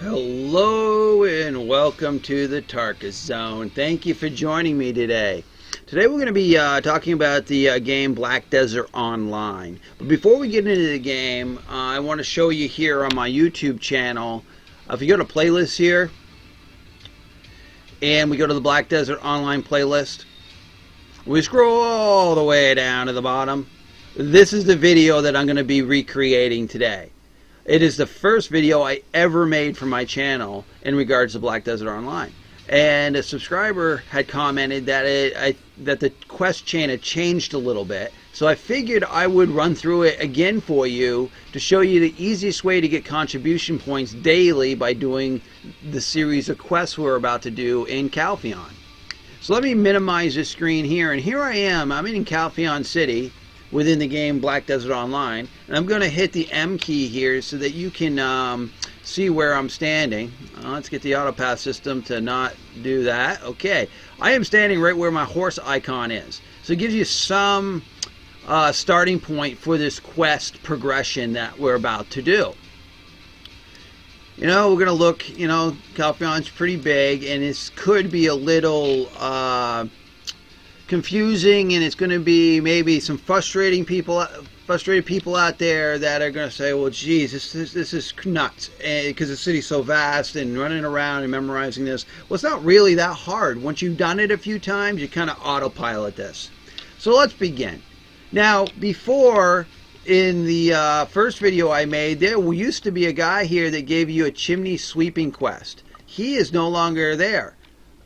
Hello and welcome to the Tarkis Zone. Thank you for joining me today. Today we're going to be talking about the game Black Desert Online. But before we get into the game, I want to show you here on my YouTube channel. If you go to playlists here, and we go to the Black Desert Online playlist, we scroll all the way down to the bottom. This is the video that I'm going to be recreating today. It is the first video I ever made for my channel in regards to Black Desert Online. And a subscriber had commented that that the quest chain had changed a little bit. So I figured I would run through it again for you to show you the easiest way to get contribution points daily by doing the series of quests we're about to do in Calpheon. So let me minimize this screen here. And here I am. I'm in Calpheon City within the game Black Desert Online, and I'm going to hit the M key here so that you can see where I'm standing. Let's get the auto path system to not do that. Okay, I am standing right where my horse icon is, so it gives you some starting point for this quest progression that we're about to do. You know, we're going to look, Calpheon's pretty big, and this could be a little confusing, and it's going to be maybe some frustrated people out there that are going to say, well, geez, this is nuts, because the city's so vast, and running around and memorizing this. Well, it's not really that hard. Once you've done it a few times, you kind of autopilot this. So let's begin. Now, before, in the first video I made, there used to be a guy here that gave you a chimney sweeping quest. He is no longer there.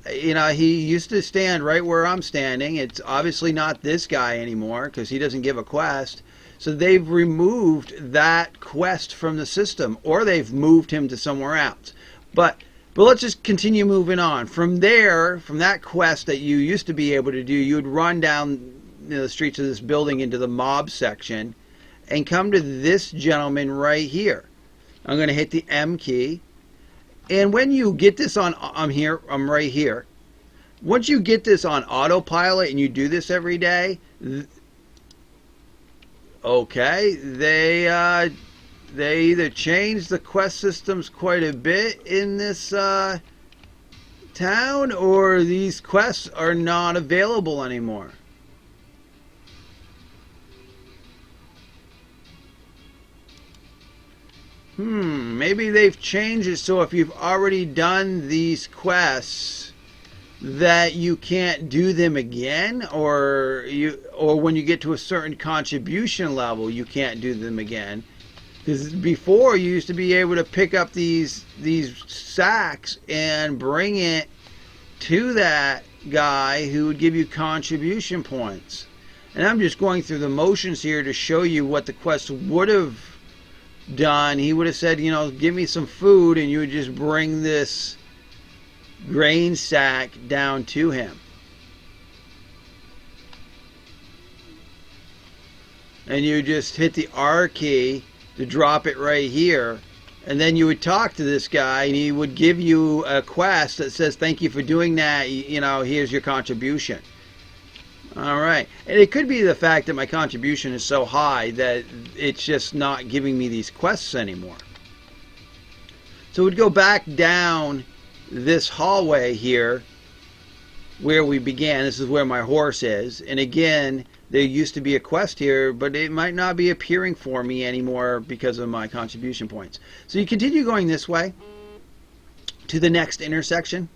He used to stand right where I'm standing. It's obviously not this guy anymore because he doesn't give a quest. So they've removed that quest from the system, or they've moved him to somewhere else. But let's just continue moving on. From there, from that quest that you used to be able to do, you would run down the streets of this building into the mob section and come to this gentleman right here. I'm going to hit the M key. And when you get this on, I'm right here. Once you get this on autopilot and you do this every day, okay, they either change the quest systems quite a bit in this town, or these quests are not available anymore. Maybe they've changed it so if you've already done these quests that you can't do them again, or when you get to a certain contribution level you can't do them again. Because before you used to be able to pick up these sacks and bring it to that guy who would give you contribution points. And I'm just going through the motions here to show you what the quest would have done. He would have said, give me some food, and you would just bring this grain sack down to him. And you just hit the R key to drop it right here. And then you would talk to this guy, and he would give you a quest that says, thank you for doing that. Here's your contribution. All right. And it could be the fact that my contribution is so high that it's just not giving me these quests anymore. So we'd go back down this hallway here where we began. This is where my horse is. And again, there used to be a quest here, but it might not be appearing for me anymore because of my contribution points. So you continue going this way to the next intersection.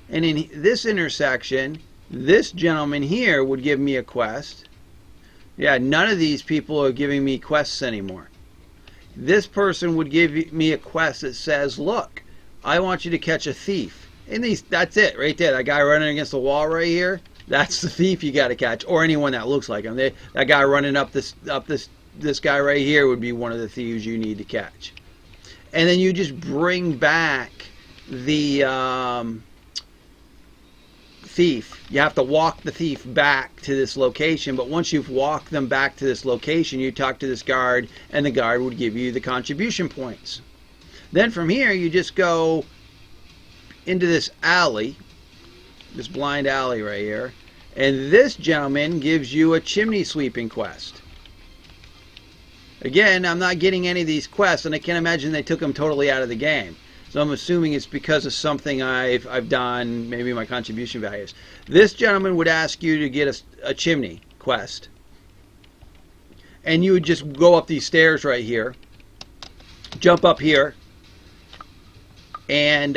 And in this intersection, this gentleman here would give me a quest. Yeah, none of these people are giving me quests anymore. This person would give me a quest that says, look, I want you to catch a thief. And that's it right there. That guy running against the wall right here, that's the thief you got to catch, or anyone that looks like him. That guy running up this guy right here would be one of the thieves you need to catch. And then you just bring back the thief. You have to walk the thief back to this location, but once you've walked them back to this location, you talk to this guard, and the guard would give you the contribution points. Then from here, you just go into this alley, this blind alley right here, and this gentleman gives you a chimney sweeping quest. Again, I'm not getting any of these quests, and I can't imagine they took them totally out of the game. So I'm assuming it's because of something I've done, maybe my contribution values. This gentleman would ask you to get a chimney quest. And you would just go up these stairs right here, jump up here, and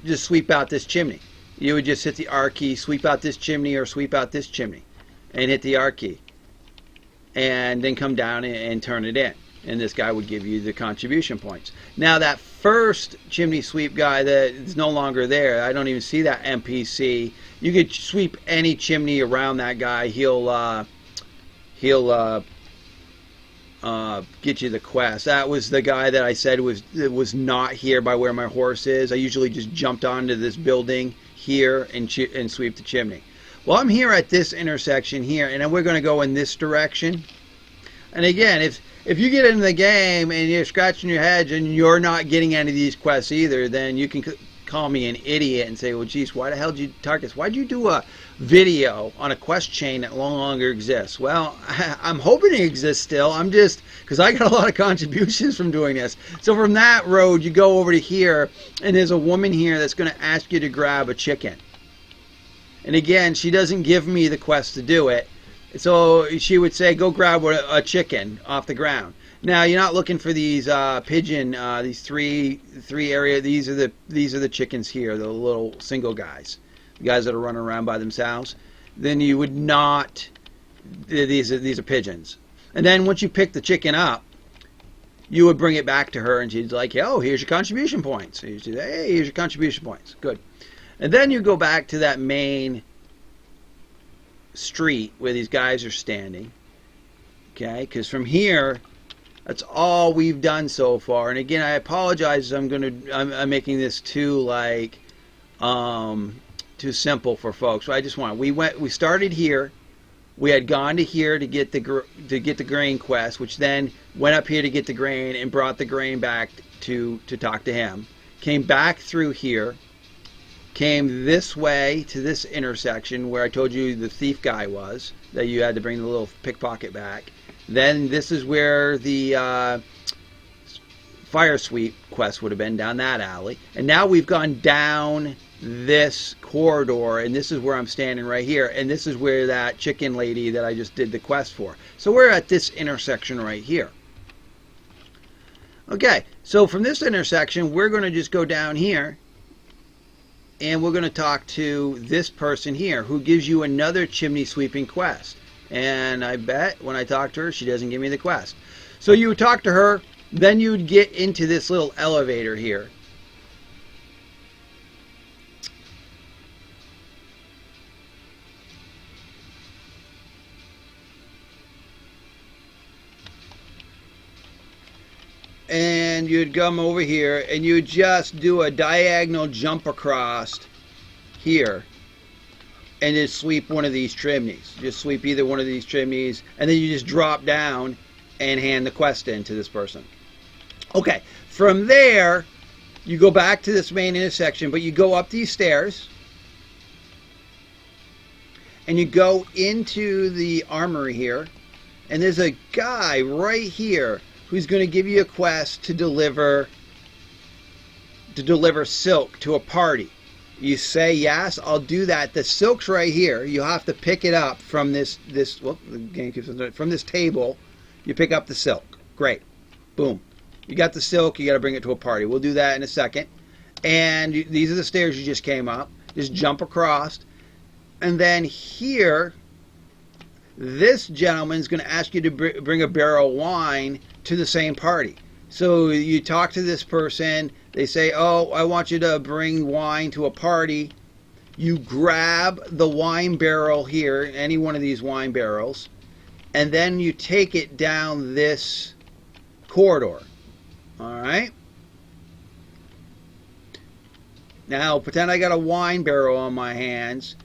just sweep out this chimney. You would just hit the R key, sweep out this chimney or sweep out this chimney, and hit the R key. And then come down and turn it in. And this guy would give you the contribution points. Now that first chimney sweep guy that is no longer there, I don't even see that NPC. You could sweep any chimney around that guy. He'll get you the quest. That was the guy that I said was not here by where my horse is. I usually just jumped onto this building here and sweep the chimney. Well, I'm here at this intersection here, and then we're going to go in this direction. And again, if you get into the game and you're scratching your head and you're not getting any of these quests either, then you can call me an idiot and say, well, geez, why the hell did you, Tarkis, why'd you do a video on a quest chain that no longer exists? Well, I'm hoping it exists still. I'm just, because I got a lot of contributions from doing this. So from that road, you go over to here, and there's a woman here that's going to ask you to grab a chicken. And again, she doesn't give me the quest to do it. So she would say, go grab a chicken off the ground. Now you're not looking for these pigeon, these three area. These are the chickens here, the little single guys, the guys that are running around by themselves. Then you would not. These are pigeons. And then once you pick the chicken up, you would bring it back to her, and she's like, oh, here's your contribution points. So you say, hey, here's your contribution points. Good. And then you go back to that main street where these guys are standing, okay, because from here that's all we've done so far. And again, I apologize, I'm making this too too simple for folks. So I just want, we started here, we had gone to here to get the grain quest, which then went up here to get the grain and brought the grain back to talk to him, came back through here, came this way to this intersection where I told you the thief guy was, that you had to bring the little pickpocket back. Then this is where the fire sweep quest would have been, down that alley. And now we've gone down this corridor, and this is where I'm standing right here. And this is where that chicken lady that I just did the quest for. So we're at this intersection right here. Okay, so from this intersection, we're going to just go down here, and we're going to talk to this person here who gives you another chimney sweeping quest. And I bet when I talk to her, she doesn't give me the quest. So you would talk to her, then you would get into this little elevator here. And you'd come over here and you would just do a diagonal jump across here and just sweep one of these chimneys. Just sweep either one of these chimneys, and then you just drop down and hand the quest in to this person. Okay, from there you go back to this main intersection, but you go up these stairs and you go into the armory here, and there's a guy right here who's going to give you a quest to deliver silk to a party. You say, yes, I'll do that. The silk's right here. You have to pick it up from this from this table. You pick up the silk. Great. Boom. You got the silk. You got to bring it to a party. We'll do that in a second. And these are the stairs you just came up. Just jump across. And then here, this gentleman's going to ask you to bring a barrel of wine to the same party. So you talk to this person. They say, oh, I want you to bring wine to a party. You grab the wine barrel here, any one of these wine barrels, and then you take it down this corridor. All right? Now, pretend I got a wine barrel on my hands,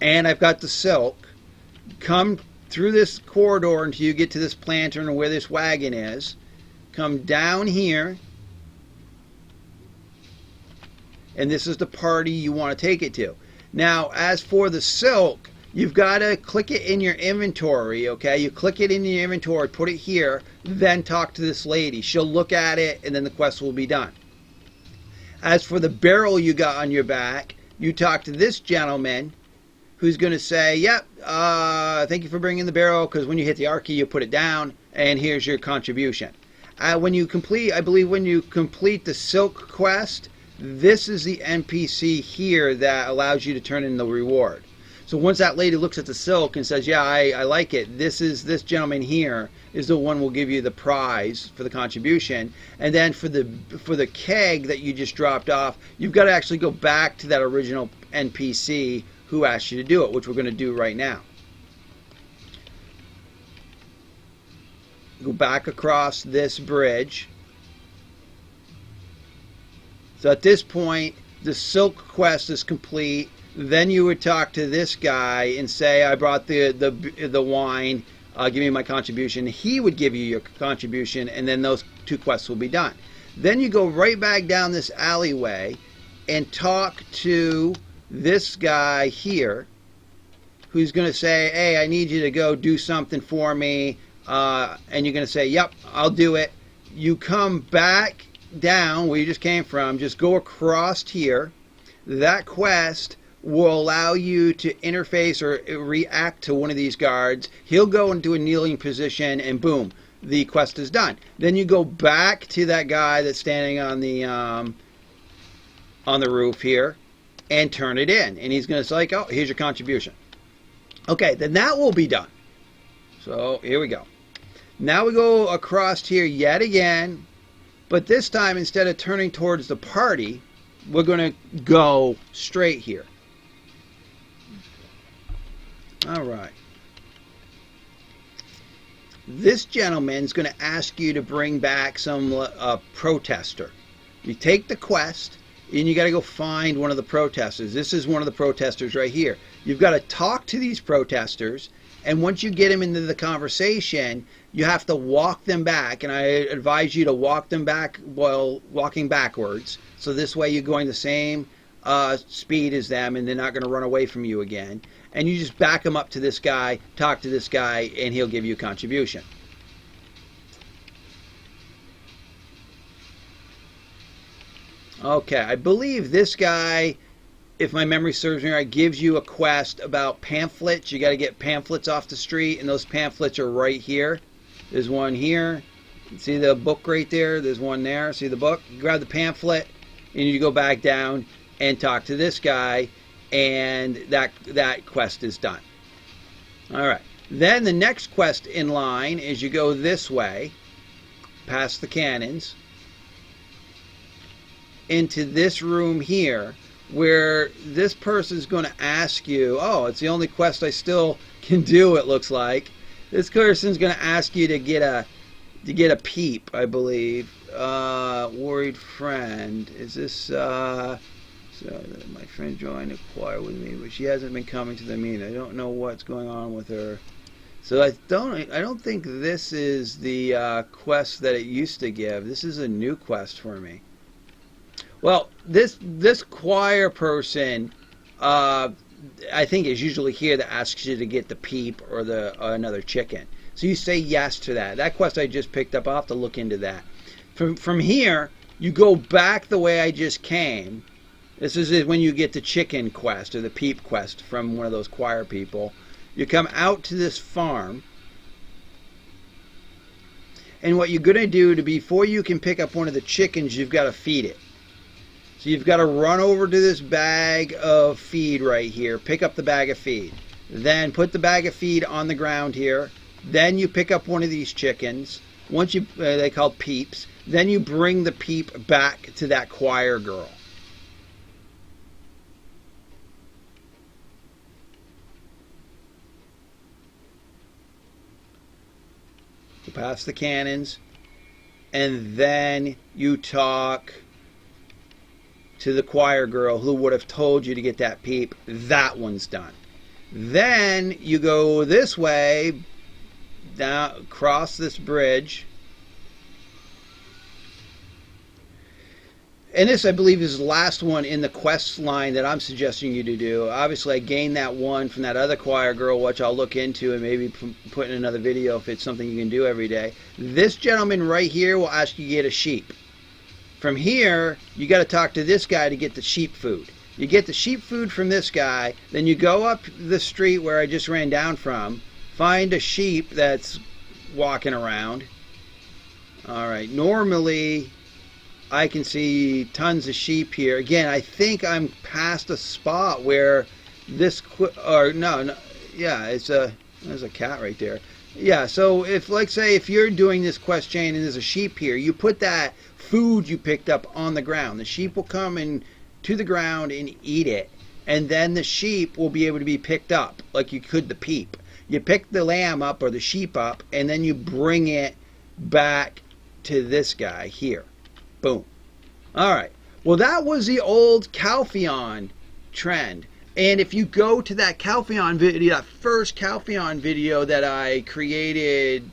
and I've got the silk. Come through this corridor until you get to this planter where this wagon is. Come down here, and this is the party you want to take it to. Now, as for the silk, you've got to click it in your inventory, okay? You click it in your inventory, put it here, then talk to this lady. She'll look at it, and then the quest will be done. As for the barrel you got on your back, you talk to this gentleman who's going to say, yep, thank you for bringing the barrel, because when you hit the R key, you put it down, and here's your contribution. When you complete, I believe when you complete the silk quest, this is the NPC here that allows you to turn in the reward. So once that lady looks at the silk and says, yeah, I like it, this gentleman here is the one who will give you the prize for the contribution. And then for the keg that you just dropped off, you've got to actually go back to that original NPC who asked you to do it, which we're going to do right now. Go back across this bridge. So at this point, the silk quest is complete. Then you would talk to this guy and say, I brought the wine, give me my contribution. He would give you your contribution, and then those two quests will be done. Then you go right back down this alleyway and talk to this guy here who's going to say, hey, I need you to go do something for me. And you're going to say, yep, I'll do it. You come back down where you just came from, just go across here. That quest will allow you to interface or react to one of these guards. He'll go into a kneeling position, and boom, the quest is done. Then you go back to that guy that's standing on the roof here and turn it in, and he's going to say, like, oh, here's your contribution. Okay, then that will be done. So here we go. Now we go across here yet again, but this time instead of turning towards the party, we're going to go straight here. All right. This gentleman's going to ask you to bring back some protester. You take the quest, and you got to go find one of the protesters. This is one of the protesters right here. You've got to talk to these protesters, and once you get them into the conversation, you have to walk them back, and I advise you to walk them back while walking backwards. So this way you're going the same speed as them, and they're not going to run away from you again. And you just back them up to this guy, talk to this guy, and he'll give you a contribution. Okay, I believe this guy, if my memory serves me right, gives you a quest about pamphlets. You got to get pamphlets off the street, and those pamphlets are right here. There's one here. See the book right there? There's one there. See the book? You grab the pamphlet, and you go back down and talk to this guy, and that quest is done. All right. Then the next quest in line is you go this way, past the cannons, into this room here, where this person's going to ask you, oh, it's the only quest I still can do, it looks like. This person's going to ask you to get a peep, I believe. Worried friend. Is this so my friend joined a choir with me, but she hasn't been coming to the meeting. I don't know what's going on with her. So I don't think this is the quest that it used to give. This is a new quest for me. Well, this choir person, I think, is usually here that asks you to get the peep or another chicken. So you say yes to that. That quest I just picked up, I'll have to look into that. From here, you go back the way I just came. This is when you get the chicken quest or the peep quest from one of those choir people. You come out to this farm. And what you're going to do, before you can pick up one of the chickens, you've got to feed it. So you've got to run over to this bag of feed right here, pick up the bag of feed. Then put the bag of feed on the ground here. Then you pick up one of these chickens. Once you, they call peeps. Then you bring the peep back to that choir girl. Go past the cannons. And then you talk to the choir girl who would have told you to get that peep. That one's done. Then you go this way, down, cross this bridge, And this, I believe, is the last one in the quest line that I'm suggesting you to do. Obviously, I gained that one from that other choir girl, which I'll look into and maybe put in another video if it's something you can do every day. This gentleman right here will ask you to get a sheep. From here, you got to talk to this guy to get the sheep food. You get the sheep food from this guy, then you go up the street where I just ran down from, find a sheep that's walking around. All right, normally I can see tons of sheep here. Again, I think I'm past a spot where this, yeah, there's a cat right there. Yeah, so if, like, say, if you're doing this quest chain and there's a sheep here, you put that food you picked up on the ground. The sheep will come in to the ground and eat it, and then the sheep will be able to be picked up like you could the peep. You pick the lamb up or the sheep up, and then you bring it back to this guy here. Boom. All right. Well, that was the old Calpheon trend. And if you go to that Calpheon video, that first Calpheon video that I created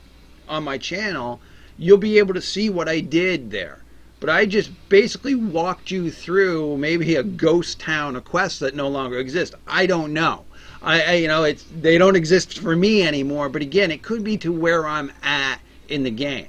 on my channel, you'll be able to see what I did there. But I just basically walked you through maybe a ghost town, a quest that no longer exists. I don't know. They don't exist for me anymore. But again, it could be to where I'm at in the game.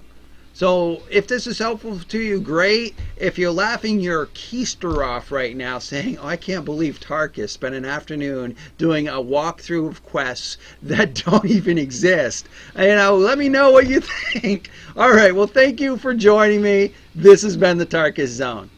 So if this is helpful to you, great. If you're laughing your keister off right now saying, oh, I can't believe Tarkis spent an afternoon doing a walkthrough of quests that don't even exist, let me know what you think. All right, well, thank you for joining me. This has been the Tarkis Zone.